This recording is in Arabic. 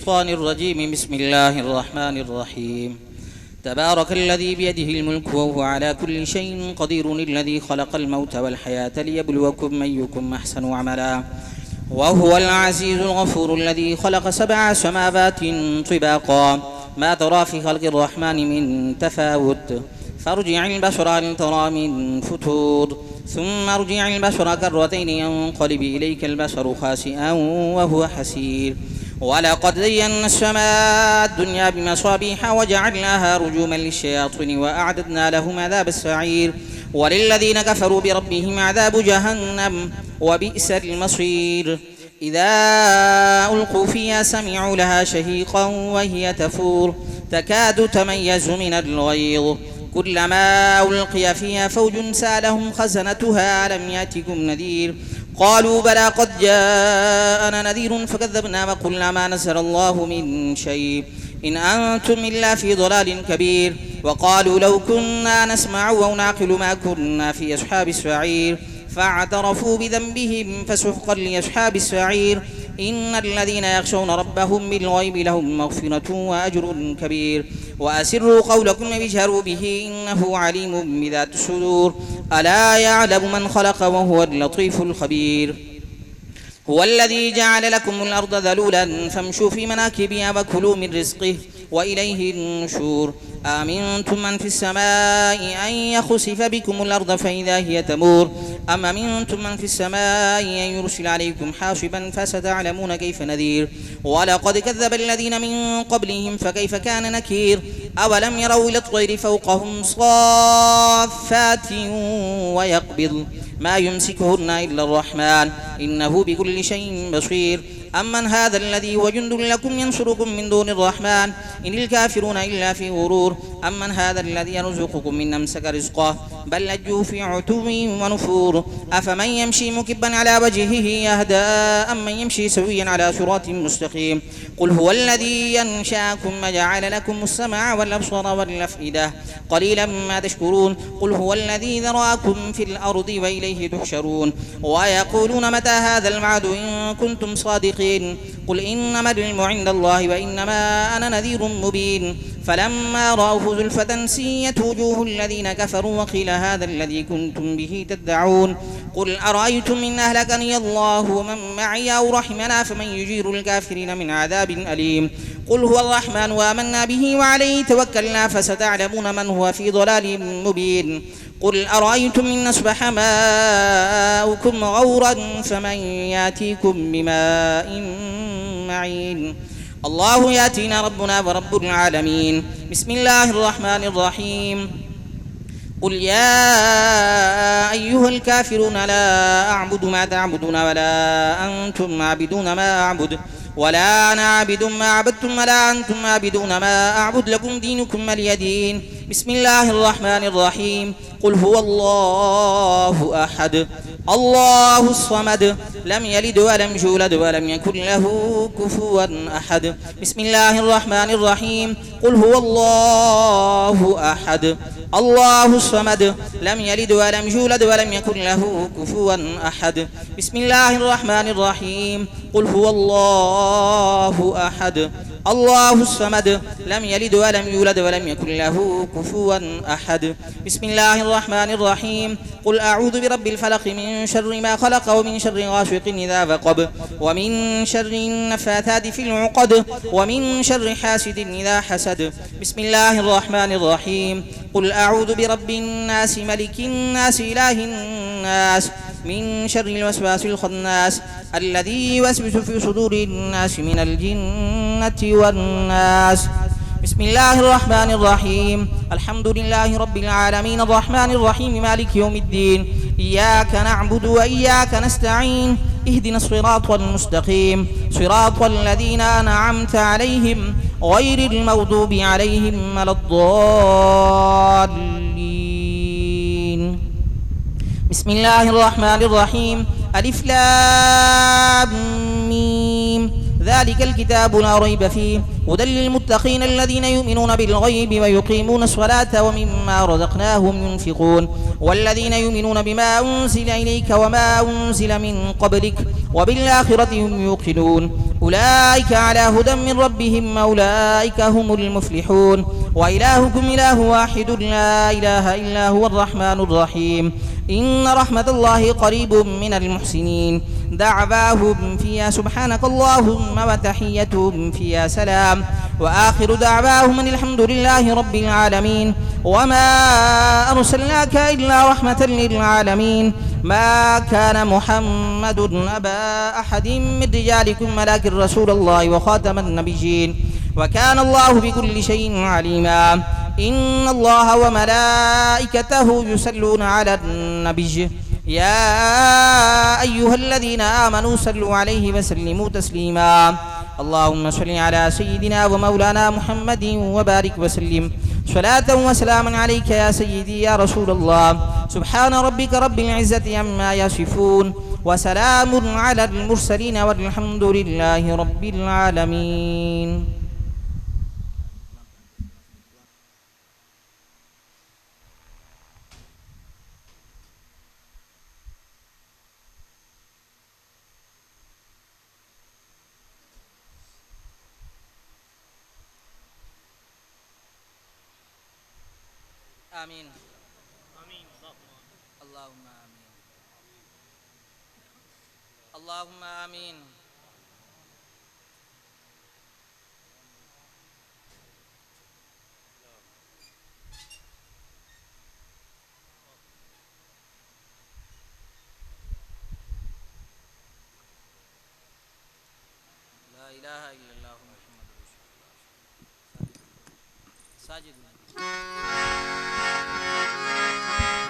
الشيطان الرجيم. بسم الله الرحمن الرحيم. تبارك الذي بيده الملك وهو على كل شيء قدير، الذي خلق الموت والحياة ليبلوكم أيكم أحسن عملا، وهو العزيز الغفور الذي خلق 7 سماوات طباقا ما ترى في خلق الرحمن من تفاوت، فارجع البشر هل ترى من فتور، ثم ارجع البشر كرتين ينقلب إليك البشر خاسئا وهو حسير. ولقد زينا السماء الدنيا بمصابيح وجعلناها رجوما للشياطين وأعددنا لهم عذاب السعير، وللذين كفروا بربهم عذاب جهنم وبئس المصير. إذا ألقوا فيها سمعوا لها شهيقا وهي تفور تكاد تميز من الغيظ، كلما ألقي فيها فوج سألهم خزنتها ألم يأتكم نذير، قالوا بلى قد جاءنا نذير فكذبنا وقلنا ما نزل الله من شيء إن أنتم إلا في ضلال كبير، وقالوا لو كنا نسمع أو نعقل ما كنا في أصحاب السعير، فاعترفوا بذنبهم فسحقا لأصحاب السعير. إن الذين يخشون ربهم بالغيب لهم مغفرة وأجر كبير. وأسروا قولكم واجهروا به إنه عليم بذات الصدور، ألا يعلم من خلق وهو اللطيف الخبير. هو الذي جعل لكم الأرض ذلولا فامشوا في مناكبها وكلوا من رزقه وإليه النشور. أمنتم من في السماء أن يخسف بكم الأرض فإذا هي تمور، أم أمنتم من في السماء أن يرسل عليكم حاصبا فستعلمون كيف نذير. ولقد كذب الذين من قبلهم فكيف كان نكير. أولم يروا إلى الطير فوقهم صافات ويقبض ما يمسكهن إلا الرحمن إنه بكل شيء بصير. أمن هذا الذي هو جند لكم ينصركم من دون الرحمن إن الكافرون إلا في غرور. أمن هذا الذي يرزقكم من أمسك رزقه بل لجوا في عتو ونفور. أفمن يمشي مكبا على وجهه يهدى أم من يمشي سويا على صراط مستقيم. قل هو الذي ينشأكم وجعل لكم السمع والأبصار والأفئدة قليلا ما تشكرون. قل هو الذي ذرأكم في الأرض وإليه تحشرون. ويقولون متى هذا الوعد إن كنتم صادقين. قل إنما العلم عند الله وإنما أنا نذير مبين. فلما رأوه زلفة سيئت وجوه الذين كفروا وقيل هذا الذي كنتم به تدعون. قل أرأيتم إن أهلكني الله ومن معي أو رحمنا فمن يجير الكافرين من عذاب أليم. قل هو الرحمن وآمنا به وعليه توكلنا فستعلمون من هو في ضلال مبين. قل أرأيتم إن أصبح ماؤكم غورا فمن يأتيكم بماء معين. الله يأتينا ربنا ورب العالمين. بسم الله الرحمن الرحيم. قل يا أيها الكافرون لا أعبد ما تعبدون ولا أنتم عابدون ما أعبد ولا أنا عابد ما عبدتم ولا أنتم عابدون ما أعبد لكم دينكم ولي دين. بسم الله الرحمن الرحيم. قل هو الله أحد الله الصمد لم يلد ولم يولد ولم يكن له كفوا أحد. بسم الله الرحمن الرحيم. قل هو الله أحد الله الصمد لم يلد ولم يولد ولم يكن له كفوا أحد. بسم الله الرحمن الرحيم. قل هو الله أحد الله الصمد لم يلد ولم يولد ولم يكن له كفوا أحد. بسم الله الرحمن الرحيم. قل أعوذ برب الفلق من شر ما خلق ومن شر غاسق إذا وقب ومن شر النفاثات في العقد ومن شر حاسد إذا حسد. بسم الله الرحمن الرحيم. قل أعوذ برب الناس ملك الناس إله الناس من شر الوسواس الخناس الذي يوسوس في صدور الناس من الجنة والناس. بسم الله الرحمن الرحيم. الحمد لله رب العالمين الرحمن الرحيم مالك يوم الدين إياك نعبد وإياك نستعين اهدنا الصراط المستقيم صراط الذين أنعمت عليهم غير المغضوب عليهم ولا الضالين. بسم الله الرحمن الرحيم. ألف لام ميم ذلك الكتاب لا ريب فيه هدى للمتقين الذين يؤمنون بالغيب ويقيمون الصلاة ومما رزقناهم ينفقون والذين يؤمنون بما أنزل إليك وما أنزل من قبلك وبالآخرة هم يوقنون أولئك على هدى من ربهم أولئك هم المفلحون وإلهكم إله واحد لا إله إلا هو الرحمن الرحيم إن رحمة الله قريب من المحسنين دعواهم فيها سبحانك اللهم وتحيتهم فيها سلام وآخر دعواهم أن الحمد لله رب العالمين وما أرسلناك إلا رحمة للعالمين ما كان محمد أبا أحد من رجالكم ولكن رسول الله وخاتم النبيين وكان الله بكل شيء عليما إن الله وملائكته يصلون على النبي يا أيها الذين آمنوا صلوا عليه وسلموا تسليما اللهم صل على سيدنا ومولانا محمد وبارك وسلم صلاة وسلاما عليك يا سيدي يا رسول الله سبحان ربك رب العزة عما يصفون وسلام على المرسلين والحمد لله رب العالمين. آمين آمين اللهم آمين اللهم آمين لا إله إلا الله محمد رسول الله ساجد